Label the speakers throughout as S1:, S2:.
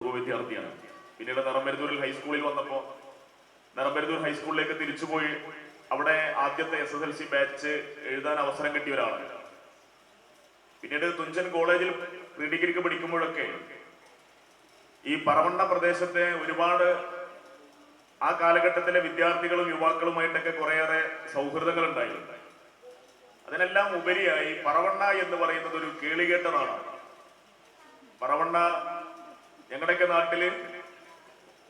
S1: വിദ്യാർത്ഥിയാണ്. പിന്നീട് നിറമരുതൂരിൽ ഹൈസ്കൂളിൽ വന്നപ്പോൾ നിറമരുതൂർ ഹൈസ്കൂളിലേക്ക് തിരിച്ചുപോയി അവിടെ ആദ്യത്തെ SSLC ബാച്ച് എഴുതാൻ അവസരം കിട്ടിയ ഒരാളാണ്. പിന്നീട് തുഞ്ചൻ കോളേജിൽ പ്രീ ഡിഗ്രിക്ക് പഠിക്കുമ്പോഴൊക്കെ ഈ പറവണ്ണ പ്രദേശത്തെ ഒരുപാട് ആ കാലഘട്ടത്തിലെ വിദ്യാർത്ഥികളും യുവാക്കളുമായിട്ടൊക്കെ കുറേയേറെ സൗഹൃദങ്ങൾ ഉണ്ടായിരുന്നു. അതിനെല്ലാം ഉപരിയായി പറവണ്ണ എന്ന് പറയുന്നത് ഒരു കേളികേട്ട നാടാണ്. പറവണ്ണ ഞങ്ങളുടെയൊക്കെ നാട്ടില്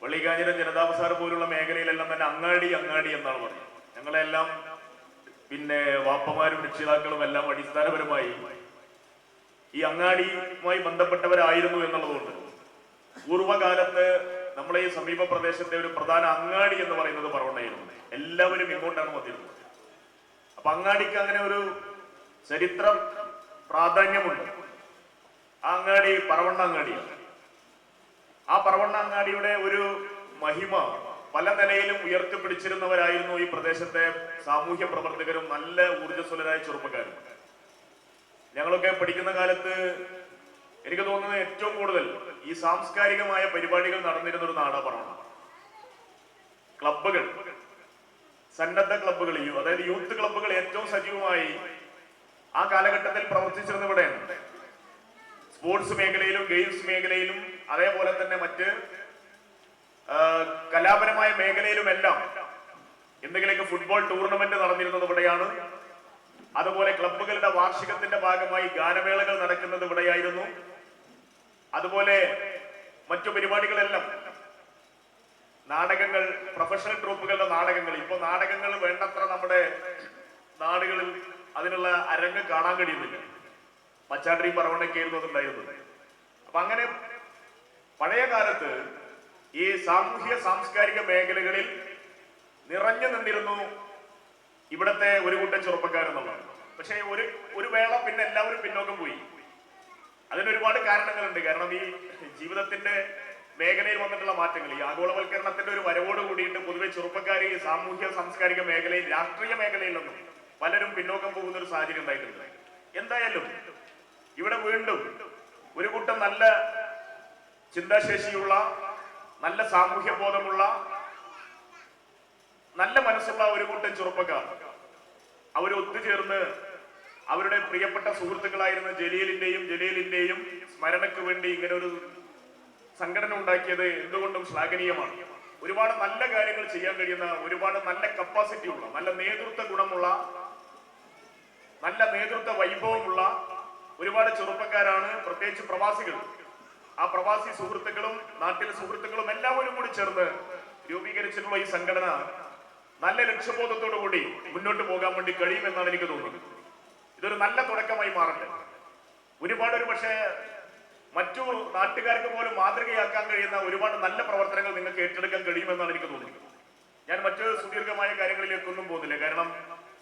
S1: വള്ളികാഞ്ഞിരം ജനതാബസാർ പോലുള്ള മേഖലയിലെല്ലാം തന്നെ അങ്ങാടി അങ്ങാടി എന്നാണ് പറയുന്നത്. ഞങ്ങളെല്ലാം പിന്നെ വാപ്പമാരും രക്ഷിതാക്കളും എല്ലാം അടിസ്ഥാനപരമായി ഈ അങ്ങാടിയുമായി ബന്ധപ്പെട്ടവരായിരുന്നു എന്നുള്ളതുകൊണ്ട് പൂർവ്വകാലത്ത് നമ്മളെ ഈ സമീപ പ്രദേശത്തെ ഒരു പ്രധാന അങ്ങാടി എന്ന് പറയുന്നത് പറവണ്ണയായിരുന്നു. എല്ലാവരും ഇങ്ങോട്ടാണ് വന്നിരുന്നത്. അപ്പൊ അങ്ങാടിക്ക് അങ്ങനെ ഒരു ചരിത്ര പ്രാധാന്യമുണ്ട്. ആ അങ്ങാടി പറവണ്ണ അങ്ങാടിയാണ്. ആ പറവണ്ണ അങ്ങാടിയുടെ ഒരു മഹിമ പല നിലയിലും ഉയർത്തിപ്പിടിച്ചിരുന്നവരായിരുന്നു ഈ പ്രദേശത്തെ സാമൂഹ്യ പ്രവർത്തകരും നല്ല ഊർജ്ജസ്വലരായ ചെറുപ്പക്കാരും. ഞങ്ങളൊക്കെ പഠിക്കുന്ന കാലത്ത് എനിക്ക് തോന്നുന്നത് ഏറ്റവും കൂടുതൽ ഈ സാംസ്കാരികമായ പരിപാടികൾ നടന്നിരുന്ന ഒരു നാടാ പറവണ്ണ. ക്ലബ്ബുകൾ, സന്നദ്ധ ക്ലബ്ബുകൾ, അതായത് യൂത്ത് ക്ലബ്ബുകൾ ഏറ്റവും സജീവമായി ആ കാലഘട്ടത്തിൽ പ്രവർത്തിച്ചിരുന്ന ഇവിടെയാണ്. സ്പോർട്സ് മേഖലയിലും ഗെയിംസ് മേഖലയിലും അതേപോലെ തന്നെ മറ്റ് കലാപരമായ മേഖലയിലുമെല്ലാം എന്തെങ്കിലുമൊക്കെ ഫുട്ബോൾ ടൂർണമെന്റ് നടന്നിരുന്നത് ഇവിടെയാണ്. അതുപോലെ ക്ലബ്ബുകളുടെ വാർഷികത്തിന്റെ ഭാഗമായി ഗാനമേളകൾ നടക്കുന്നത് ഇവിടെയായിരുന്നു. അതുപോലെ മറ്റു പരിപാടികളെല്ലാം നാടകങ്ങൾ, പ്രൊഫഷണൽ ട്രൂപ്പുകളുടെ നാടകങ്ങൾ. ഇപ്പൊ നാടകങ്ങൾ വേണ്ടത്ര നമ്മുടെ നാടുകളിൽ അതിനുള്ള അരങ്ങ് കാണാൻ കഴിയുന്നില്ല. മച്ചാട്രി പറവണ്ണയ്ക്കായിരുന്നു അതുണ്ടായിരുന്നത്. അപ്പൊ അങ്ങനെ പഴയ കാലത്ത് ഈ സാമൂഹ്യ സാംസ്കാരിക മേഖലകളിൽ നിറഞ്ഞു നിന്നിരുന്നു ഇവിടത്തെ ഒരു കൂട്ടം ചെറുപ്പക്കാരെന്നുള്ളതാണ്. പക്ഷെ ഒരു വേള പിന്നെ എല്ലാവരും പിന്നോക്കം പോയി. അതിനൊരുപാട് കാരണങ്ങളുണ്ട്. കാരണം ഈ ജീവിതത്തിന്റെ മേഖലയിൽ വന്നിട്ടുള്ള മാറ്റങ്ങൾ, ഈ ആഗോളവൽക്കരണത്തിന്റെ ഒരു വരവോട് കൂടിയിട്ട് പൊതുവെ ചെറുപ്പക്കാർ ഈ സാമൂഹ്യ സാംസ്കാരിക മേഖലയിൽ, രാഷ്ട്രീയ മേഖലയിലൊന്നും പലരും പിന്നോക്കം പോകുന്ന ഒരു സാഹചര്യം ഉണ്ടായിട്ടുണ്ട്. എന്തായാലും ഇവിടെ വീണ്ടും ഒരു കൂട്ടം നല്ല ചിന്താശേഷിയുള്ള, നല്ല സാമൂഹ്യ ബോധമുള്ള, നല്ല മനസ്സുള്ള ഒരു കൂട്ടം ചെറുപ്പക്കാർ അവർ ഒത്തുചേർന്ന് അവരുടെ പ്രിയപ്പെട്ട സുഹൃത്തുക്കളായിരുന്ന ജലീലിന്റെയും സ്മരണയ്ക്ക് വേണ്ടി ഇങ്ങനെ ഒരു സംഘടന ഉണ്ടാക്കിയത് എന്തുകൊണ്ടും ശ്ലാഘനീയമാണ്. ഒരുപാട് നല്ല കാര്യങ്ങൾ ചെയ്യാൻ കഴിയുന്ന, ഒരുപാട് നല്ല കപ്പാസിറ്റി ഉള്ള, നല്ല നേതൃത്വ ഗുണമുള്ള, നല്ല നേതൃത്വ വൈഭവമുള്ള ഒരുപാട് ചെറുപ്പക്കാരാണ്, പ്രത്യേകിച്ച് പ്രവാസികൾ. ആ പ്രവാസി സുഹൃത്തുക്കളും നാട്ടിലെ സുഹൃത്തുക്കളും എല്ലാവരും കൂടി ചേർന്ന് രൂപീകരിച്ചിട്ടുള്ള ഈ സംഘടന നല്ല ലക്ഷ്യബോധത്തോടു കൂടി മുന്നോട്ട് പോകാൻ വേണ്ടി കഴിയുമെന്നാണ് എനിക്ക് തോന്നുന്നത്. ഇതൊരു നല്ല തുടക്കമായി മാറട്ടെ. ഒരുപാട് പക്ഷേ മറ്റു നാട്ടുകാർക്ക് പോലും മാതൃകയാക്കാൻ കഴിയുന്ന ഒരുപാട് നല്ല പ്രവർത്തനങ്ങൾ നിങ്ങൾക്ക് ഏറ്റെടുക്കാൻ കഴിയുമെന്നാണ് എനിക്ക് തോന്നുന്നത്. ഞാൻ മറ്റു സുദീർഘമായ കാര്യങ്ങളിലേക്കൊന്നും പോകുന്നില്ല, കാരണം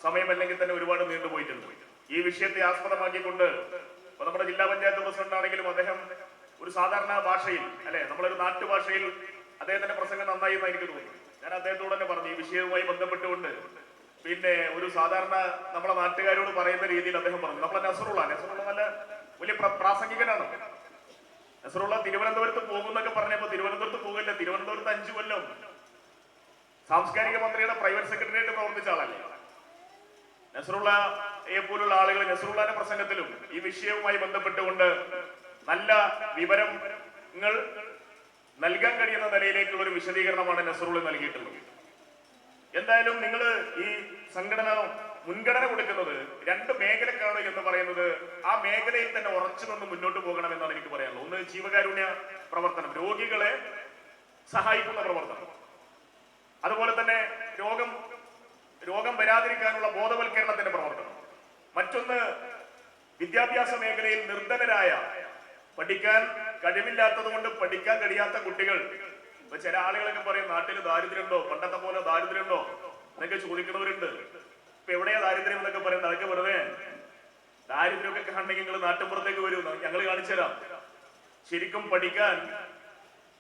S1: സമയമല്ലെങ്കിൽ തന്നെ ഒരുപാട് നീണ്ടുപോയിട്ടുണ്ട്. ഈ വിഷയത്തെ ആസ്പദമാക്കിക്കൊണ്ട് നമ്മുടെ ജില്ലാ പഞ്ചായത്ത് പ്രസിഡന്റ് ആണെങ്കിലും അദ്ദേഹം ഒരു സാധാരണ ഭാഷയിൽ, അല്ലെ, നമ്മളൊരു നാട്ടുഭാഷയിൽ അദ്ദേഹത്തിന്റെ പ്രസംഗം നന്നായി എന്ന് എനിക്ക് തോന്നുന്നു. ഞാൻ അദ്ദേഹത്തോട് തന്നെ പറഞ്ഞു, ഈ വിഷയവുമായി ബന്ധപ്പെട്ടുകൊണ്ട് പിന്നെ ഒരു സാധാരണ നമ്മളെ നാട്ടുകാരോട് പറയുന്ന രീതിയിൽ അദ്ദേഹം പറഞ്ഞു. നമ്മളെ നസറുള്ള നല്ല വലിയ പ്രാസംഗികനാണ്. നസറുള്ള തിരുവനന്തപുരത്ത് പോകുന്നൊക്കെ പറഞ്ഞപ്പോ തിരുവനന്തപുരത്ത് പോകില്ല, തിരുവനന്തപുരത്ത് 5 കൊല്ലം സാംസ്കാരിക മന്ത്രിയുടെ പ്രൈവറ്റ് സെക്രട്ടറി ആയിട്ട് പ്രവർത്തിച്ച ആളല്ലേ. നസറുള്ളയെ പോലുള്ള ആളുകൾ നസറുള്ളയുടെ പ്രസംഗത്തിലും ഈ വിഷയവുമായി ബന്ധപ്പെട്ടുകൊണ്ട് നല്ല വിവരങ്ങൾ നൽകാൻ കഴിയുന്ന നിലയിലേക്കുള്ള ഒരു വിശദീകരണമാണ് നസറുള്ള നൽകിയിട്ടുള്ളത്. എന്തായാലും നിങ്ങൾ ഈ സംഘടന മുൻഗണന കൊടുക്കുന്നത് 2 മേഖലക്കാണ് എന്ന് പറയുന്നത് ആ മേഖലയിൽ തന്നെ ഉറച്ചു നിന്ന് മുന്നോട്ട് പോകണമെന്നാണ് എനിക്ക് പറയാനുള്ളത്. ഒന്ന്, ജീവകാരുണ്യ പ്രവർത്തനം, രോഗികളെ സഹായിക്കുന്ന പ്രവർത്തനം. അതുപോലെ തന്നെ രോഗം വരാതിരിക്കാനുള്ള ബോധവൽക്കരണത്തിന്റെ പ്രവർത്തനം. മറ്റൊന്ന്, വിദ്യാഭ്യാസ മേഖലയിൽ നിർധനരായ, പഠിക്കാൻ കഴിവില്ലാത്തത് കൊണ്ട് പഠിക്കാൻ കഴിയാത്ത കുട്ടികൾ. ഇപ്പൊ ചില ആളുകളൊക്കെ പറയും നാട്ടിൽ ദാരിദ്ര്യമുണ്ടോ, പണ്ടത്തെ പോലെ ദാരിദ്ര്യമുണ്ടോ എന്നൊക്കെ ചോദിക്കുന്നവരുണ്ട്. ഇപ്പൊ എവിടെയാ ദാരിദ്ര്യം എന്നൊക്കെ പറയുന്നത്? അതൊക്കെ വെറുതെ. ദാരിദ്ര്യമൊക്കെ കണ്ടെങ്കിൽ നിങ്ങൾ നാട്ടിൻപുറത്തേക്ക് വരൂ, ഞങ്ങൾ കാണിച്ചു തരാം. ശരിക്കും പഠിക്കാൻ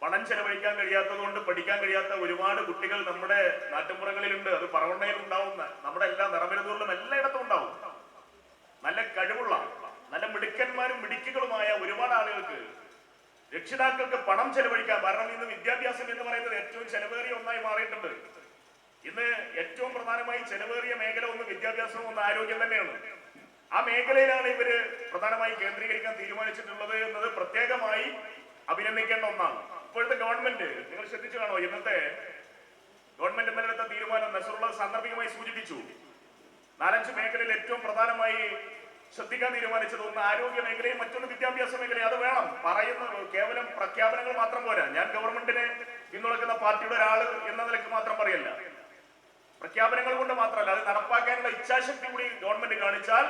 S1: പണം ചെലവഴിക്കാൻ കഴിയാത്തത് കൊണ്ട് പഠിക്കാൻ കഴിയാത്ത ഒരുപാട് കുട്ടികൾ നമ്മുടെ നാട്ടിൻപുറങ്ങളിലുണ്ട്. അത് പറവണ്ണയിൽ ഉണ്ടാവും, നമ്മുടെ എല്ലാ നിറമരുതൂരിലും എല്ലായിടത്തും ഉണ്ടാവും. നല്ല കഴിവുള്ള, നല്ല മിടുക്കന്മാരും മിടുക്കികളുമായ ഒരുപാട് ആളുകൾക്ക് രക്ഷിതാക്കൾക്ക് പണം ചെലവഴിക്കാൻ. കാരണം ഇന്ന് വിദ്യാഭ്യാസം എന്ന് പറയുന്നത് ഏറ്റവും ചെലവേറിയ ഒന്നായി മാറിയിട്ടുണ്ട്. ഇന്ന് ഏറ്റവും പ്രധാനമായി ചെലവേറിയ മേഖല ഒന്ന് വിദ്യാഭ്യാസവും ഒന്ന് ആരോഗ്യം തന്നെയാണ്. ആ മേഖലയിലാണ് ഇവര് പ്രധാനമായി കേന്ദ്രീകരിക്കാൻ തീരുമാനിച്ചിട്ടുള്ളത് എന്നത് പ്രത്യേകമായി അഭിനന്ദിക്കേണ്ട ഒന്നാണ്. ഇപ്പോഴത്തെ ഗവൺമെന്റ് നിങ്ങൾ ശ്രദ്ധിച്ചു കാണോ, ഇന്നത്തെ ഗവൺമെന്റ് ഇന്നലെ എടുത്ത തീരുമാനം നസറുള്ള സാന്ദർഭികമായി സൂചിപ്പിച്ചു. 4-5 മേഖലയിൽ ഏറ്റവും പ്രധാനമായി ശ്രദ്ധിക്കാൻ തീരുമാനിച്ചത് ഒന്ന് ആരോഗ്യ മേഖലയും മറ്റൊന്ന് വിദ്യാഭ്യാസ മേഖലയും. അത് വേണം. പറയുന്നത് കേവലം പ്രഖ്യാപനങ്ങൾ മാത്രം പോരാ. ഞാൻ ഗവൺമെന്റിനെ പിന്തുണയ്ക്കുന്ന പാർട്ടിയുടെ ഒരാൾ എന്ന നിലയ്ക്ക് മാത്രം പറയല്ല. പ്രഖ്യാപനങ്ങൾ കൊണ്ട് മാത്രമല്ല, അത് നടപ്പാക്കാനുള്ള ഇച്ഛാശക്തി കൂടി ഗവൺമെന്റ് കാണിച്ചാൽ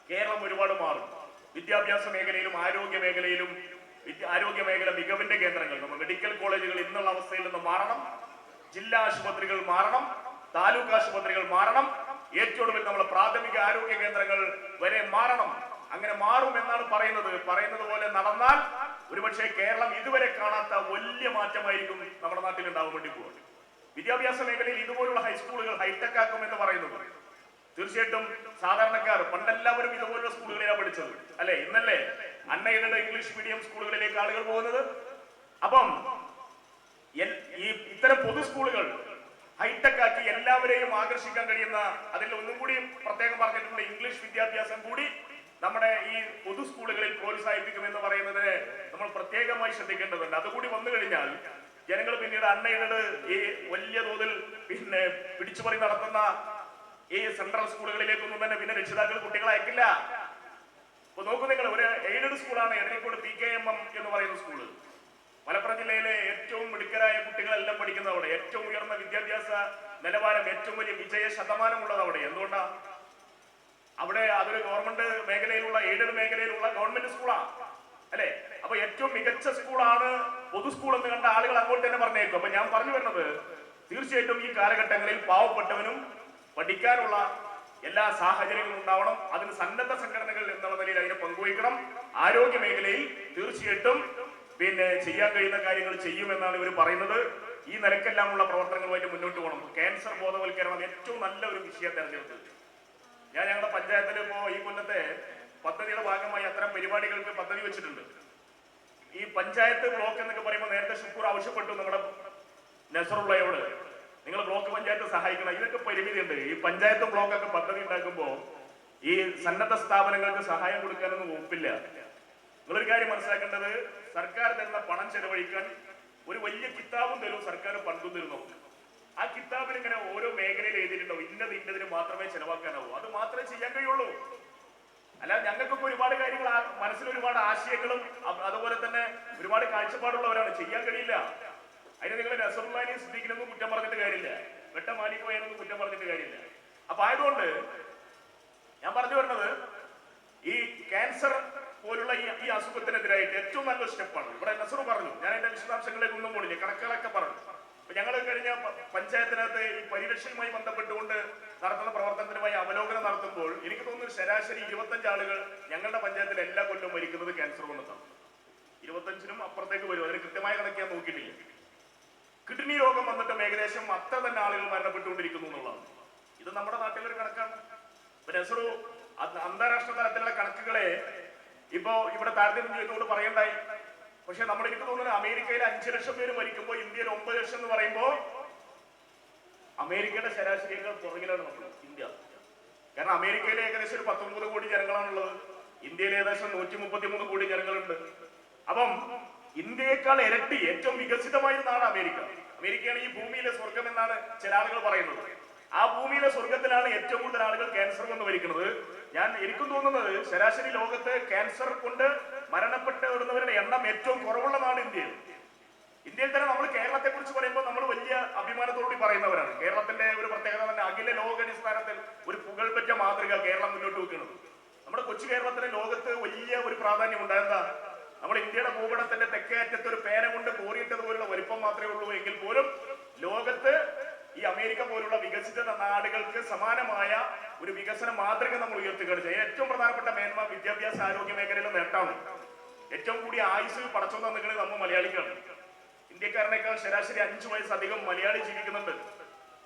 S1: കേരളം ഒരുപാട് മാറും. വിദ്യാഭ്യാസ മേഖലയിലും ആരോഗ്യ മേഖലയിലും ആരോഗ്യ മേഖല മികവിന്റെ കേന്ദ്രങ്ങൾ, നമ്മൾ മെഡിക്കൽ കോളേജുകൾ ഇന്നുള്ള അവസ്ഥയിൽ നിന്ന് മാറണം. ജില്ലാ ആശുപത്രികൾ മാറണം. താലൂക്ക് ആശുപത്രികൾ മാറണം. ഏറ്റവും ഒടുവിൽ നമ്മൾ പ്രാഥമിക ആരോഗ്യ കേന്ദ്രങ്ങൾ വരെ മാറണം. അങ്ങനെ മാറും എന്നാണ് പറയുന്നത് പോലെ നടന്നാൽ ഒരുപക്ഷെ കേരളം ഇതുവരെ കാണാത്ത വലിയ മാറ്റമായിരിക്കും നമ്മുടെ നാട്ടിൽ ഉണ്ടാവാൻ വേണ്ടി പോകുന്നത്. വിദ്യാഭ്യാസ മേഖലയിൽ ഇതുപോലുള്ള ഹൈസ്കൂളുകൾ ഹൈടെക് ആക്കും എന്ന് പറയുന്നത് തീർച്ചയായിട്ടും സാധാരണക്കാർ പണ്ടെല്ലാവരും ഇതുപോലുള്ള സ്കൂളുകളിലാണ് പഠിച്ചത് അല്ലെ? ഇന്നല്ലേ അൺഎയ്ഡഡ് ഇംഗ്ലീഷ് മീഡിയം സ്കൂളുകളിലേക്ക് ആളുകൾ പോകുന്നത്. അപ്പം ഈ ഇത്തരം പൊതു സ്കൂളുകൾ ഹൈടെക് ആക്കി എല്ലാവരെയും ആകർഷിക്കാൻ കഴിയുന്ന, അതിൽ ഒന്നും കൂടി പ്രത്യേകം പറഞ്ഞിട്ടുണ്ട്, ഇംഗ്ലീഷ് വിദ്യാഭ്യാസം കൂടി നമ്മുടെ ഈ പൊതു സ്കൂളുകളിൽ പ്രോത്സാഹിപ്പിക്കുമെന്ന് പറയുന്നതിനെ നമ്മൾ പ്രത്യേകമായി ശ്രദ്ധിക്കേണ്ടതുണ്ട്. അതുകൂടി വന്നു കഴിഞ്ഞാൽ ജനങ്ങൾ പിന്നീട് അൺഎയ്ഡഡ് ഈ വലിയ തോതിൽ പിടിച്ചുപറി നടത്തുന്ന ഈ സെൻട്രൽ സ്കൂളുകളിലേക്കൊന്നും തന്നെ പിന്നെ രക്ഷിതാക്കൾ കുട്ടികളെ അയക്കില്ല. ഇപ്പൊ നോക്കൂ നിങ്ങൾ, ഒരു എയ്ഡഡ് സ്കൂളാണ് എടരിക്കോട് PKMM എന്ന് പറയുന്ന സ്കൂള്. മലപ്പുറം ജില്ലയിലെ ഏറ്റവും മിടുക്കരായ കുട്ടികളെല്ലാം പഠിക്കുന്ന അവിടെ, ഏറ്റവും ഉയർന്ന വിദ്യാഭ്യാസ നിലവാരം, ഏറ്റവും വലിയ വിജയ ശതമാനമുള്ളത് അവിടെ. എന്തുകൊണ്ടാ? അവിടെ അതൊരു ഗവൺമെന്റ് മേഖലയിലുള്ള, എയ്ഡഡ് മേഖലയിലുള്ള ഗവൺമെന്റ് സ്കൂളാ അല്ലെ? അപ്പൊ ഏറ്റവും മികച്ച സ്കൂളാണ് പൊതു സ്കൂൾ എന്ന് കണ്ട ആളുകൾ അങ്ങോട്ട് തന്നെ പറഞ്ഞേക്കും. അപ്പൊ ഞാൻ പറഞ്ഞു വരുന്നത്, തീർച്ചയായിട്ടും ഈ കാലഘട്ടങ്ങളിൽ പാവപ്പെട്ടവനും പഠിക്കാനുള്ള എല്ലാ സാഹചര്യങ്ങളും ഉണ്ടാവണം. അതിന് സന്നദ്ധ സംഘടനകൾ എന്നുള്ള നിലയിൽ അതിനെ പങ്കുവയ്ക്കണം. ആരോഗ്യ മേഖലയിൽ തീർച്ചയായിട്ടും ചെയ്യാൻ കഴിയുന്ന കാര്യങ്ങൾ ചെയ്യുമെന്നാണ് ഇവർ പറയുന്നത്. ഈ നിലക്കെല്ലാമുള്ള പ്രവർത്തനങ്ങളുമായിട്ട് മുന്നോട്ട് പോകണം. ക്യാൻസർ ബോധവൽക്കരണം ഏറ്റവും നല്ല ഒരു വിഷയം തെരഞ്ഞെടുത്തത്. ഞാൻ ഞങ്ങളുടെ പഞ്ചായത്തിൽ ഇപ്പോ ഈ കൊല്ലത്തെ പദ്ധതിയുടെ ഭാഗമായി അത്തരം പരിപാടികൾക്ക് പദ്ധതി വെച്ചിട്ടുണ്ട്. ഈ പഞ്ചായത്ത് ബ്ലോക്ക് എന്നൊക്കെ പറയുമ്പോൾ നേരത്തെ ഷുക്കൂർ ആവശ്യപ്പെട്ടു നമ്മുടെ നസറുള്ളയോട്, നിങ്ങൾ ബ്ലോക്ക് പഞ്ചായത്ത് സഹായിക്കണം. ഇതൊക്കെ പരിമിതിയുണ്ട്. ഈ പഞ്ചായത്ത് ബ്ലോക്കൊക്കെ പദ്ധതി ഉണ്ടാക്കുമ്പോൾ ഈ സന്നദ്ധ സ്ഥാപനങ്ങൾക്ക് സഹായം കൊടുക്കാനൊന്നും ഒപ്പില്ല. നിങ്ങളൊരു കാര്യം മനസ്സിലാക്കേണ്ടത്, സർക്കാർ തരുന്ന പണം ചെലവഴിക്കാൻ ഒരു വലിയ കിതാബും തരും, സർക്കാർ പണ്ടും തരുന്നു. ആ കിതാബിൽ ഇങ്ങനെ ഓരോ മേഖലയിൽ എഴുതിയിട്ടുണ്ടാവും, ഇന്നതിന് മാത്രമേ ചെലവാക്കാനാവൂ, അത് മാത്രമേ ചെയ്യാൻ കഴിയുള്ളൂ. അല്ലാതെ ഞങ്ങൾക്കൊക്കെ ഒരുപാട് കാര്യങ്ങൾ മനസ്സിൽ, ഒരുപാട് ആശയങ്ങളും അതുപോലെ തന്നെ ഒരുപാട് കാഴ്ചപ്പാടുള്ളവരാണ്, ചെയ്യാൻ കഴിയില്ല. അതിന് നിങ്ങൾ നസറുള്ളാഹിനെയും സിദ്ദീഖിനൊന്നും കുറ്റം പറഞ്ഞിട്ട് കാര്യമില്ല, വെട്ടമാലിക്കോയൊന്നും കുറ്റം പറഞ്ഞിട്ട് കാര്യമില്ല. അപ്പൊ ആയതുകൊണ്ട് ഞാൻ പറഞ്ഞു വരുന്നത്, ഈ ക്യാൻസർ പോലുള്ള ഈ അസുഖത്തിനെതിരായിട്ട് ഏറ്റവും നല്ലൊരു സ്റ്റെപ്പാണ് ഇവിടെ നസറു പറഞ്ഞു. ഞാൻ അതിന്റെ വിശദാംശങ്ങളിലേക്ക് ഒന്നും പോണില്ല, കണക്കുകളൊക്കെ പറഞ്ഞു. അപ്പൊ ഞങ്ങൾ കഴിഞ്ഞ പഞ്ചായത്തിനകത്ത് ഈ പരിരക്ഷയുമായി ബന്ധപ്പെട്ടുകൊണ്ട് നടത്തുന്ന പ്രവർത്തനത്തിനുമായി അവലോകനം നടത്തുമ്പോൾ എനിക്ക് തോന്നുന്നു ശരാശരി 25 ആളുകൾ ഞങ്ങളുടെ പഞ്ചായത്തിൽ എല്ലാ കൊല്ലവും മരിക്കുന്നത് ക്യാൻസർ കൊണ്ടാണ്. 25-നും അപ്പുറത്തേക്ക് വരും. അതിന് കൃത്യമായ കണക്ക് ഞാൻ നോക്കിയിട്ടില്ല. കിഡ്നി രോഗം വന്നിട്ടും ഏകദേശം അത്ര തന്നെ ആളുകൾ മരണപ്പെട്ടുകൊണ്ടിരിക്കുന്നു എന്നുള്ളതാണ്. ഇത് നമ്മുടെ നാട്ടിലൊരു കണക്കാണ്. നസറു അന്താരാഷ്ട്ര തലത്തിലുള്ള കണക്കുകളെ ഇപ്പോ ഇവിടെ താരതമ്യം ചെയ്തുകൊണ്ട് പറയണ്ടായി. പക്ഷെ നമ്മൾ, എനിക്ക് തോന്നുന്നത്, അമേരിക്കയിൽ 5 ലക്ഷം പേര് മരിക്കുമ്പോൾ ഇന്ത്യയിൽ 9 ലക്ഷം എന്ന് പറയുമ്പോൾ അമേരിക്കയുടെ ശരാശരിയേക്കാൾ പുറകിലാണ് നമ്മൾ ഇന്ത്യ. കാരണം അമേരിക്കയിൽ ഏകദേശം ഒരു 19 കോടി ജനങ്ങളാണുള്ളത്, ഇന്ത്യയിൽ ഏകദേശം 133 കോടി ജനങ്ങളുണ്ട്. അപ്പം ഇന്ത്യയേക്കാൾ ഇരട്ടി ഏറ്റവും വികസിതമായ നാട് അമേരിക്ക. അമേരിക്കയാണ് ഈ ഭൂമിയിലെ സ്വർഗം എന്നാണ് ചില ആളുകൾ പറയുന്നത്. ആ ഭൂമിയിലെ സ്വർഗത്തിലാണ് ഏറ്റവും കൂടുതൽ ആളുകൾ ക്യാൻസർ കൊണ്ട് മരിക്കുന്നത്. എനിക്കും തോന്നുന്നത് ശരാശരി ലോകത്ത് ക്യാൻസർ കൊണ്ട് മരണപ്പെട്ടവരുടെ എണ്ണം ഏറ്റവും കുറവുള്ള നാട് ഇന്ത്യയിൽ. ഇന്ത്യയിൽ തന്നെ നമ്മൾ കേരളത്തെ കുറിച്ച് പറയുമ്പോൾ നമ്മൾ വലിയ അഭിമാനത്തോടുകൂടി പറയുന്നവരാണ്. കേരളത്തിന്റെ ഒരു പ്രത്യേകത തന്നെ അഖില ലോകാടിസ്ഥാനത്തിൽ ഒരു പുകൾപെറ്റ മാതൃക കേരളം മുന്നോട്ട് വെക്കുന്നത്. നമ്മുടെ കൊച്ചു കേരളത്തിന് ലോകത്ത് വലിയ ഒരു പ്രാധാന്യം ഉണ്ടായെന്താ? നമ്മൾ ഇന്ത്യയുടെ ഭൂപടത്തിന്റെ തെക്കേ അറ്റത്ത് ഒരു പേന കൊണ്ട് കോറിയിട്ടതുപോലുള്ള വലിപ്പം മാത്രമേ ഉള്ളൂ എങ്കിൽ പോലും ലോകത്ത് ഈ അമേരിക്ക പോലുള്ള വികസിത നാടുകൾക്ക് സമാനമായ ഒരു വികസന മാതൃക നമ്മൾ ഉയർത്തിക്കാണിച്ച ഏറ്റവും പ്രധാനപ്പെട്ട മേന്മ വിദ്യാഭ്യാസ ആരോഗ്യ മേഖലയിലെ നേട്ടമാണ്. ഏറ്റവും കൂടിയ ആയുസ് പടച്ചു തന്നിരിക്കുന്നത് നമ്മൾ മലയാളിക്കാണ്. ഇന്ത്യക്കാരനേക്കാൾ ശരാശരി 5 വയസ്സ് അധികം മലയാളി ജീവിക്കുന്നുണ്ട്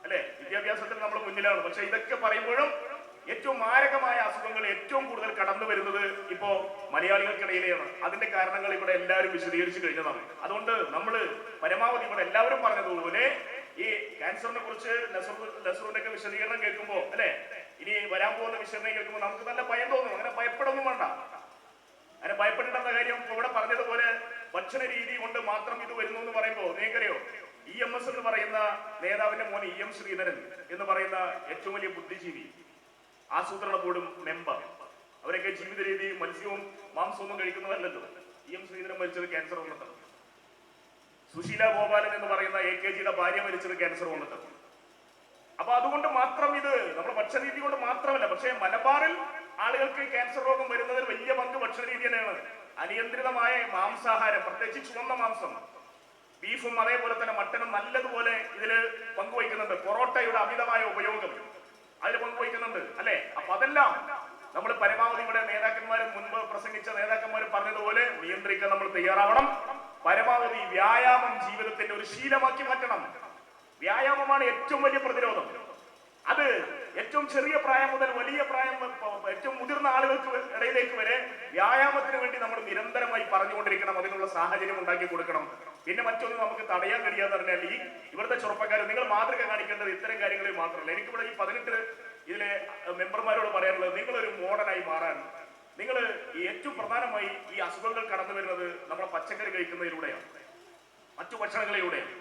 S1: അല്ലെ? വിദ്യാഭ്യാസത്തിൽ നമ്മൾ മുന്നിലാണ്. പക്ഷെ ഇതൊക്കെ പറയുമ്പോഴും ഏറ്റവും മാരകമായ അസുഖങ്ങൾ ഏറ്റവും കൂടുതൽ കടന്നു വരുന്നത് ഇപ്പോ മലയാളികൾക്കിടയിലെയാണ്. അതിന്റെ കാരണങ്ങൾ ഇവിടെ എല്ലാവരും വിശദീകരിച്ചു കഴിഞ്ഞതാണ്. അതുകൊണ്ട് നമ്മൾ പരമാവധി ഇവിടെ എല്ലാവരും പറഞ്ഞതുപോലെ ഈ ക്യാൻസറിനെ കുറിച്ച് നസറുവിന്റെ ഒക്കെ വിശദീകരണം കേൾക്കുമ്പോൾ അല്ലെ, ഇനി വരാൻ പോകുന്ന വിശദീകരണം കേൾക്കുമ്പോൾ നമുക്ക് നല്ല ഭയം തോന്നും. അങ്ങനെ ഭയപ്പെടൊന്നും വേണ്ട. അങ്ങനെ ഭയപ്പെടേണ്ട കാര്യം ഇവിടെ പറഞ്ഞതുപോലെ ഭക്ഷണ രീതി കൊണ്ട് മാത്രം ഇത് വരുന്നു എന്ന് പറയുമ്പോൾ നിങ്ങൾക്കറിയോ, EMS എന്ന് പറയുന്ന നേതാവിന്റെ മോൻ EM ശ്രീധരൻ എന്ന് പറയുന്ന ഏറ്റവും വലിയ ബുദ്ധിജീവി, ആസൂത്രണ ബോർഡും മെമ്പർ, അവരൊക്കെ ജീവിത രീതി മത്സ്യവും മാംസവും ഒന്നും കഴിക്കുന്നതല്ലല്ലോ. EM ശ്രീധരൻ മരിച്ചത് ക്യാൻസർ വന്നിട്ടാണ്. സുശീല ഗോപാലൻ എന്ന് പറയുന്ന AKGയുടെ ഭാര്യ മരിച്ചത് ക്യാൻസർ വന്നിട്ടാണ്. അപ്പൊ അതുകൊണ്ട് മാത്രം ഇത് നമ്മുടെ ഭക്ഷണരീതി കൊണ്ട് മാത്രമല്ല, പക്ഷേ മലബാറിൽ ആളുകൾക്ക് ക്യാൻസർ രോഗം വരുന്നതിൽ വലിയ പങ്ക് ഭക്ഷണരീതി തന്നെയാണ്. അനിയന്ത്രിതമായ മാംസാഹാരം, പ്രത്യേകിച്ച് ചുവന്ന മാംസം, ബീഫും അതേപോലെ തന്നെ മട്ടനും നല്ലതുപോലെ ഇതിൽ പങ്കുവയ്ക്കുന്നുണ്ട്. പൊറോട്ടയുടെ അമിതമായ ഉപയോഗം അതിൽ പങ്കുവയ്ക്കുന്നുണ്ട് അല്ലെ. അപ്പൊ അതെല്ലാം നമ്മൾ പരമാവധി ഇവിടെ നേതാക്കന്മാരും മുൻപ് പ്രസംഗിച്ച നേതാക്കന്മാർ പറഞ്ഞതുപോലെ നിയന്ത്രിക്കാൻ നമ്മൾ തയ്യാറാവണം. പരമാവധി വ്യായാമം ജീവിതത്തിന്റെ ഒരു ശീലമാക്കി മാറ്റണം. വ്യായാമമാണ് ഏറ്റവും വലിയ പ്രതിരോധം. അത് ഏറ്റവും ചെറിയ പ്രായം മുതൽ വലിയ പ്രായം, ഏറ്റവും മുതിർന്ന ആളുകൾക്ക് ഇടയിലേക്ക് വരെ വ്യായാമത്തിന് വേണ്ടി നമ്മൾ നിരന്തരമായി പറഞ്ഞുകൊണ്ടിരിക്കണം. അതിനുള്ള സാഹചര്യം ഉണ്ടാക്കി കൊടുക്കണം. പിന്നെ മറ്റൊന്നും നമുക്ക് തടയാൻ കഴിയാന്ന് പറഞ്ഞാൽ ഈ ഇവിടുത്തെ ചെറുപ്പക്കാർ നിങ്ങൾ മാതൃക കാണിക്കേണ്ടത് ഇത്തരം കാര്യങ്ങളിൽ മാത്രമല്ല. എനിക്കിവിടെ ഈ 18 ഇതിലെ മെമ്പർമാരോട് പറയാനുള്ളത്, നിങ്ങളൊരു മോഡലായി മാറാൻ നിങ്ങൾ ഏറ്റവും പ്രധാനമായി ഈ അസുഖങ്ങൾ കടന്നു വരുന്നത് നമ്മളെ പച്ചക്കറി കഴിക്കുന്നതിലൂടെയാണ്, മറ്റു ഭക്ഷണങ്ങളിലൂടെയാണ്.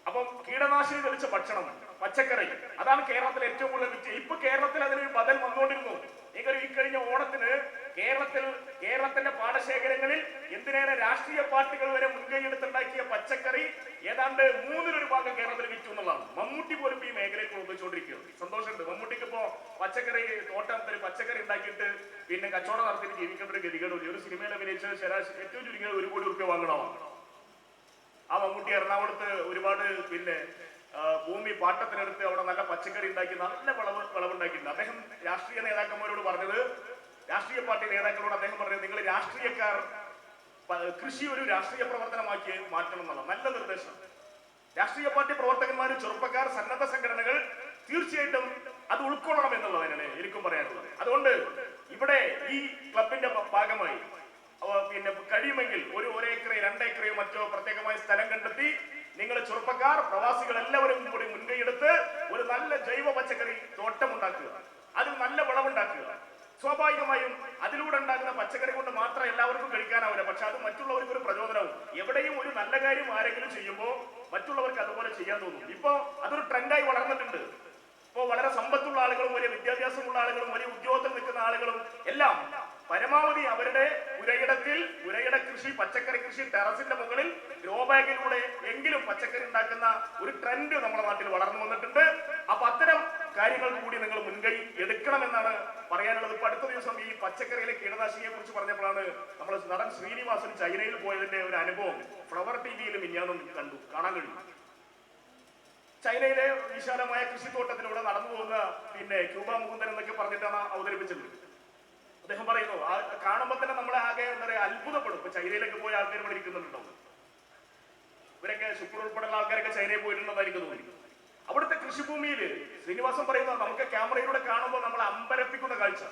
S1: അപ്പം കീടനാശിനി തെളിച്ച ഭക്ഷണം, പച്ചക്കറി, അതാണ് കേരളത്തിൽ ഏറ്റവും കൂടുതൽ വിറ്റ്. ഇപ്പൊ കേരളത്തിൽ അതിനൊരു ബദൽ വന്നുകൊണ്ടിരുന്നു. നിങ്ങൾ ഈ കഴിഞ്ഞ ഓണത്തിന് കേരളത്തിന്റെ പാടശേഖരങ്ങളിൽ എന്തിനേറെ രാഷ്ട്രീയ പാർട്ടികൾ വരെ മുൻകൈയെടുത്തുണ്ടാക്കിയ പച്ചക്കറി ഏതാണ്ട് 1/3 ഭാഗം കേരളത്തിൽ വിറ്റു എന്നുള്ളതാണ്. മമ്മൂട്ടി പോലും ഈ മേഖലയിൽ പ്രവർത്തിച്ചുകൊണ്ടിരിക്കുന്നത്. സന്തോഷമുണ്ട്. മമ്മൂട്ടിക്ക് ഇപ്പോ പച്ചക്കറി തോട്ടത്തിൽ പച്ചക്കറി ഉണ്ടാക്കിയിട്ട് പിന്നെ കച്ചവടം നടത്തിയിട്ട് ജീവിക്കേണ്ട ഒരു ഗതികേടില്ല. ഒരു സിനിമയിൽ അഭിനയിച്ച ശരാശരി ഏറ്റവും ചുരുങ്ങിയത് 1 കോടി രൂപ വാങ്ങണമാണ്. ആ മമ്മൂട്ടി എറണാകുളത്ത് ഒരുപാട് പിന്നെ ഭൂമി പാട്ടത്തിനെടുത്ത് അവിടെ നല്ല പച്ചക്കറി ഉണ്ടാക്കി നല്ല വിളവുണ്ടാക്കിയിട്ടുണ്ട്. അദ്ദേഹം രാഷ്ട്രീയ നേതാക്കന്മാരോട് പറഞ്ഞത്, രാഷ്ട്രീയ പാർട്ടി നേതാക്കളോട് അദ്ദേഹം പറഞ്ഞത്, നിങ്ങൾ രാഷ്ട്രീയക്കാർ കൃഷി ഒരു രാഷ്ട്രീയ പ്രവർത്തനമാക്കി മാറ്റണം എന്നുള്ള നല്ല നിർദ്ദേശം. രാഷ്ട്രീയ പാർട്ടി പ്രവർത്തകന്മാർ, ചെറുപ്പക്കാർ, സന്നദ്ധ സംഘടനകൾ തീർച്ചയായിട്ടും അത് ഉൾക്കൊള്ളണം എന്നുള്ളതാണ് എനിക്കും പറയാനുള്ളത്. അതുകൊണ്ട് ഇവിടെ ഈ ക്ലബിന്റെ ഭാഗമായി പിന്നെ കഴിയുമെങ്കിൽ ഒരു ഏക്കറോ 2 ഏക്കറയോ മറ്റോ പ്രത്യേകമായ സ്ഥലം കണ്ടെത്തി നിങ്ങൾ ചെറുപ്പക്കാർ, പ്രവാസികൾ എല്ലാവരും കൂടി മുൻകൈയെടുത്ത് ഒരു നല്ല ജൈവ പച്ചക്കറി തോട്ടം ഉണ്ടാക്കുക, അതിൽ നല്ല വിളവുണ്ടാക്കുക. സ്വാഭാവികമായും അതിലൂടെ ഉണ്ടാകുന്ന പച്ചക്കറി കൊണ്ട് മാത്രം എല്ലാവർക്കും കഴിക്കാനാവില്ല, പക്ഷെ അത് മറ്റുള്ളവർക്ക് ഒരു പ്രചോദനവും. എവിടെയും ഒരു നല്ല കാര്യം ആരെങ്കിലും ചെയ്യുമ്പോൾ മറ്റുള്ളവർക്ക് അതുപോലെ ചെയ്യാൻ തോന്നും. ഇപ്പോ അതൊരു ട്രെൻഡായി വളർന്നിട്ടുണ്ട്. ഇപ്പോ വളരെ സമ്പത്തുള്ള ആളുകളും വലിയ വിദ്യാഭ്യാസമുള്ള ആളുകളും വലിയ ഉദ്യോഗത്തിൽ നിൽക്കുന്ന ആളുകളും എല്ലാം പരമാവധി അവരുടെ പുരയിട കൃഷി, പച്ചക്കറി കൃഷി, ടെറസിന്റെ മുകളിൽ ഗ്രോ ബാഗിലൂടെ എങ്കിലും പച്ചക്കറി ഉണ്ടാക്കുന്ന ഒരു ട്രെൻഡ് നമ്മുടെ നാട്ടിൽ വളർന്നു വന്നിട്ടുണ്ട്. അപ്പൊ അത്തരം കാര്യങ്ങൾ കൂടി നിങ്ങൾ മുൻകൈ എടുക്കണമെന്നാണ് പറയാനുള്ളത്. ഇപ്പൊ അടുത്ത ദിവസം ഈ പച്ചക്കറിയിലെ കീടനാശിനിയെ കുറിച്ച് പറഞ്ഞപ്പോഴാണ് നമ്മൾ നടൻ ശ്രീനിവാസൻ ചൈനയിൽ പോയതിന്റെ ഒരു അനുഭവം ഫ്ലവർ ടിവിയിൽ മിഞ്ഞാന്നും കാണാൻ കഴിയും. ചൈനയിലെ വിശാലമായ കൃഷിത്തോട്ടത്തിലൂടെ നടന്നു പോകുന്ന പിന്നെ ക്യൂബ മുകുന്ദൻ എന്നൊക്കെ പറഞ്ഞിട്ടാണ് അവതരിപ്പിച്ചത്. അദ്ദേഹം പറയുന്നു, കാണുമ്പോൾ തന്നെ നമ്മളെ ആകെ എന്താ പറയുക അത്ഭുതപ്പെടും. ഇപ്പൊ ചൈനയിലേക്ക് പോയ ആൾക്കാർ ഇവിടെ ഇരിക്കുന്നുണ്ടോ? ഇവരൊക്കെ ശുക്ർ ഉൾപ്പെടെയുള്ള ആൾക്കാരൊക്കെ ചൈനയിൽ പോയിട്ടുണ്ടെന്നായിരിക്കും തോന്നി. അവിടുത്തെ കൃഷിഭൂമിയിൽ ശ്രീനിവാസൻ പറയുന്നത് നമുക്ക് ക്യാമറയിലൂടെ കാണുമ്പോൾ നമ്മളെ അമ്പരപ്പിക്കുന്ന കാഴ്ച.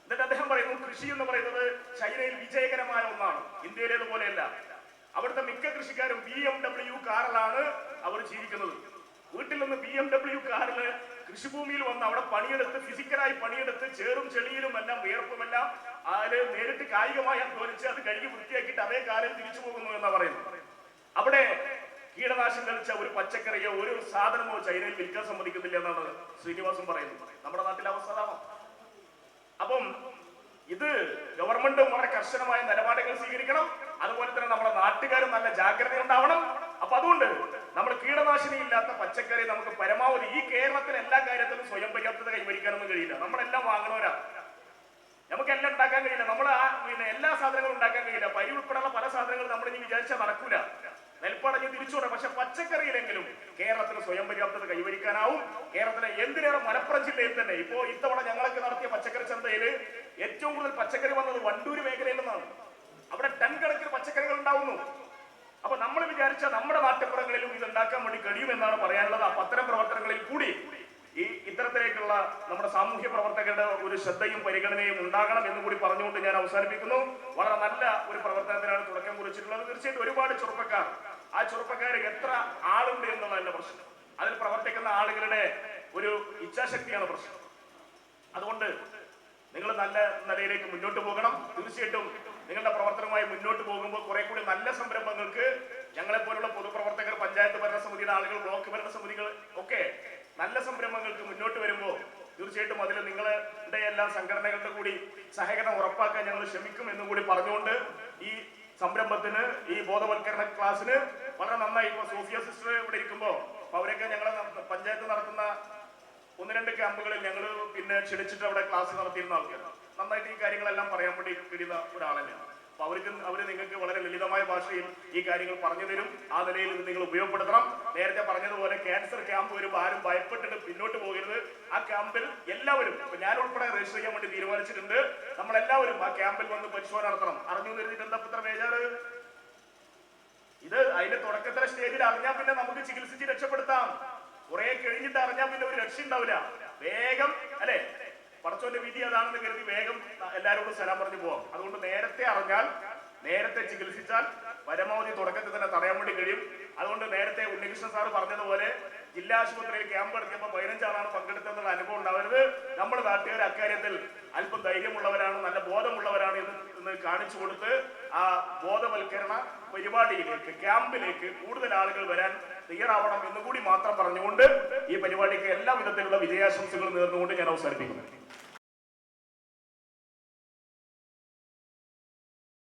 S1: എന്നിട്ട് അദ്ദേഹം പറയുന്നു, കൃഷി എന്ന് പറയുന്നത് ചൈനയിൽ വിജയകരമായ ഒന്നാണ്, ഇന്ത്യയിലേതുപോലെയല്ല. അവിടുത്തെ മിക്ക കൃഷിക്കാരും BMW കാറിലാണ് അവർ ജീവിക്കുന്നത്. വീട്ടിൽ നിന്ന് BMW കാറില് കൃഷിഭൂമിയിൽ വന്ന് അവിടെ പണിയെടുത്ത്, ഫിസിക്കലായി പണിയെടുത്ത്, ചേറും ചെളിയിലും എല്ലാം വിയർപ്പുമെല്ലാം അതില് നേരിട്ട് കായികമായി അധ്വാനിച്ച് അത് കഴുകി വൃത്തിയാക്കിയിട്ട് അതേ കാലം തിരിച്ചു പോകുന്നു എന്നാ പറയുന്നത്. അവിടെ കീടനാശം കളിച്ച ഒരു പച്ചക്കറിയോ ഒരു സാധനമോ ചൈനയിൽ വിൽക്കാൻ സമ്മതിക്കുന്നില്ല എന്നാണ് ശ്രീനിവാസൻ പറയുന്നത്. നമ്മുടെ നാട്ടിലെ അവസ്ഥ അതാണോ? അപ്പം ഇത് ഗവൺമെന്റ് വളരെ കർശനമായ നിലപാടുകൾ സ്വീകരിക്കണം. അതുപോലെ തന്നെ നമ്മുടെ നാട്ടുകാരും നല്ല ജാഗ്രത ഉണ്ടാവണം. അപ്പൊ അതുകൊണ്ട് നമ്മൾ കീടനാശിനി ഇല്ലാത്ത പച്ചക്കറി നമുക്ക് പരമാവധി ഈ കേരളത്തിൽ എല്ലാ കാര്യത്തിലും സ്വയം പര്യാപ്തത കൈവരിക്കാനൊന്നും കഴിയില്ല. നമ്മളെല്ലാം വാങ്ങണവരാ, നമുക്കെല്ലാം ഉണ്ടാക്കാൻ കഴിയില്ല. നമ്മൾ പിന്നെ എല്ലാ സാധനങ്ങളും ഉണ്ടാക്കാൻ കഴിയില്ല. പരി ഉൾപ്പെടെയുള്ള പല സാധനങ്ങളും നമ്മൾ ഇനി വിചാരിച്ചാൽ നടക്കൂല. നെൽപ്പാടഞ്ഞ് തിരിച്ചുകൂടെ. പക്ഷെ പച്ചക്കറിയിലെങ്കിലും കേരളത്തിന് സ്വയം പര്യാപ്തത കൈവരിക്കാനാവും. കേരളത്തിലെ എന്തിനേറെ മലപ്പുറം ജില്ലയിൽ തന്നെ ഇപ്പോ ഇത്തവണ ഞങ്ങളൊക്കെ നടത്തിയ പച്ചക്കറി ചന്തയിൽ ഏറ്റവും കൂടുതൽ പച്ചക്കറി വന്നത് വണ്ടൂര് മേഖലയിൽ നിന്നാണ്. അവിടെ ടൺ കണക്കിന് പച്ചക്കറികൾ ഉണ്ടാവുന്നു. അപ്പൊ നമ്മൾ വിചാരിച്ച നമ്മുടെ നാട്ടുപുറങ്ങളിലും ഇത് ഉണ്ടാക്കാൻ വേണ്ടി കഴിയുമെന്നാണ് പറയാനുള്ളത്. അപ്പൊ അത്തരം പ്രവർത്തനങ്ങളിൽ കൂടി ഇത്തരത്തിലേക്കുള്ള നമ്മുടെ സാമൂഹ്യ പ്രവർത്തകരുടെ ഒരു ശ്രദ്ധയും പരിഗണനയും ഉണ്ടാകണം എന്ന് കൂടി പറഞ്ഞുകൊണ്ട് ഞാൻ അവസാനിപ്പിക്കുന്നു. വളരെ നല്ല ഒരു പ്രവർത്തനത്തിനാണ് തുടക്കം കുറിച്ചിട്ടുള്ളത്. തീർച്ചയായിട്ടും ഒരുപാട് ചെറുപ്പക്കാർ, ആ ചെറുപ്പക്കാർ എത്ര ആളുണ്ട് എന്നുള്ളതല്ല പ്രശ്നം, അതിൽ പ്രവർത്തിക്കുന്ന ആളുകളുടെ ഒരു ഇച്ഛാശക്തിയാണ് പ്രശ്നം. അതുകൊണ്ട് നിങ്ങൾ നല്ല നിലയിലേക്ക് മുന്നോട്ട് പോകണം. തീർച്ചയായിട്ടും നിങ്ങളുടെ പ്രവർത്തനവുമായി മുന്നോട്ട് പോകുമ്പോൾ കുറെ കൂടി നല്ല സംരംഭങ്ങൾക്ക് ഞങ്ങളെപ്പോലുള്ള പൊതുപ്രവർത്തകർ, പഞ്ചായത്ത് ഭരണസമിതിയുടെ ആളുകൾ, ബ്ലോക്ക് ഭരണസമിതികൾ ഒക്കെ നല്ല സംരംഭങ്ങൾക്ക് മുന്നോട്ട് വരുമ്പോൾ തീർച്ചയായിട്ടും അതിൽ നിങ്ങളുടെ എല്ലാ സംഘടനകളുടെ കൂടി സഹകരണം ഉറപ്പാക്കാൻ ഞങ്ങൾ ശ്രമിക്കും എന്നും കൂടി പറഞ്ഞുകൊണ്ട് ഈ സംരംഭത്തിന്, ഈ ബോധവൽക്കരണ ക്ലാസ്സിന് വളരെ നന്നായി ഇപ്പൊ സോഫിയ സിസ്റ്റർ ഇവിടെ ഇരിക്കുമ്പോൾ അവരൊക്കെ ഞങ്ങളെ പഞ്ചായത്ത് നടത്തുന്ന 1-2 ക്യാമ്പുകളിൽ ഞങ്ങൾ പിന്നെ ക്ഷണിച്ചിട്ട് അവിടെ ക്ലാസ് നടത്തിയിരുന്ന ആൾക്കാരാണ്. നന്നായിട്ട് ഈ കാര്യങ്ങളെല്ലാം പറയാൻ വേണ്ടി കഴിയുന്ന ഒരാളെന്നെയാണ്. അപ്പൊ അവര് നിങ്ങൾക്ക് വളരെ ലളിതമായ ഭാഷയിൽ ഈ കാര്യങ്ങൾ പറഞ്ഞു തരും. ആ നിലയിൽ ഇത് നിങ്ങൾ ഉപയോഗപ്പെടുത്തണം. നേരത്തെ പറഞ്ഞതുപോലെ ക്യാൻസർ ക്യാമ്പ് വരുമ്പോൾ ആരും ഭയപ്പെട്ടിട്ട് പിന്നോട്ട് പോകരുത്. ആ ക്യാമ്പിൽ എല്ലാവരും, ഇപ്പൊ ഞാൻ ഉൾപ്പെടെ രജിസ്റ്റർ ചെയ്യാൻ വേണ്ടി തീരുമാനിച്ചിട്ടുണ്ട്. നമ്മളെല്ലാവരും ആ ക്യാമ്പിൽ വന്ന് പരിശോധന നടത്തണം. അറിഞ്ഞു കരുതിയിട്ട് എന്താ ഇത്ര ബേജാറ്? ഇത് അതിന്റെ തുടക്കത്തിലെ സ്റ്റേജിൽ അറിഞ്ഞാൽ പിന്നെ നമുക്ക് ചികിത്സിച്ച് രക്ഷപ്പെടുത്താം. കുറെ കഴിഞ്ഞിട്ട് അറിഞ്ഞാൽ പിന്നെ ഒരു രക്ഷ ഉണ്ടാവില്ല. വേഗം അല്ലെ, പടച്ചോന്റെ വിധി അതാണെന്ന് കരുതി വേഗം എല്ലാവരോടും സലാം പറഞ്ഞു പോവാം. അതുകൊണ്ട് നേരത്തെ അറിഞ്ഞാൽ, നേരത്തെ ചികിത്സിച്ചാൽ പരമാവധി തുടക്കത്തിൽ തന്നെ തടയാൻ വേണ്ടി കഴിയും. അതുകൊണ്ട് നേരത്തെ ഉണ്ണികൃഷ്ണൻ സാർ പറഞ്ഞതുപോലെ ജില്ലാ ആശുപത്രിയിൽ ക്യാമ്പ് നടത്തിയപ്പോൾ 15 ആളാണ് പങ്കെടുത്തെന്നുള്ള അനുഭവം ഉണ്ടാവരുത്. നമ്മുടെ നാട്ടുകാർ അക്കാര്യത്തിൽ അല്പം ധൈര്യമുള്ളവരാണ്, നല്ല ബോധമുള്ളവരാണ് എന്ന് കാണിച്ചു കൊടുത്ത് ആ ബോധവൽക്കരണ പരിപാടിയിലേക്ക്, ക്യാമ്പിലേക്ക് കൂടുതൽ ആളുകൾ വരാൻ തയ്യാറാവണം എന്നുകൂടി മാത്രം പറഞ്ഞുകൊണ്ട് ഈ പരിപാടിക്ക് എല്ലാ വിധത്തിലുള്ള വിജയാശംസകൾ നേർന്നുകൊണ്ട് ഞാൻ അവസാനിപ്പിക്കുന്നു.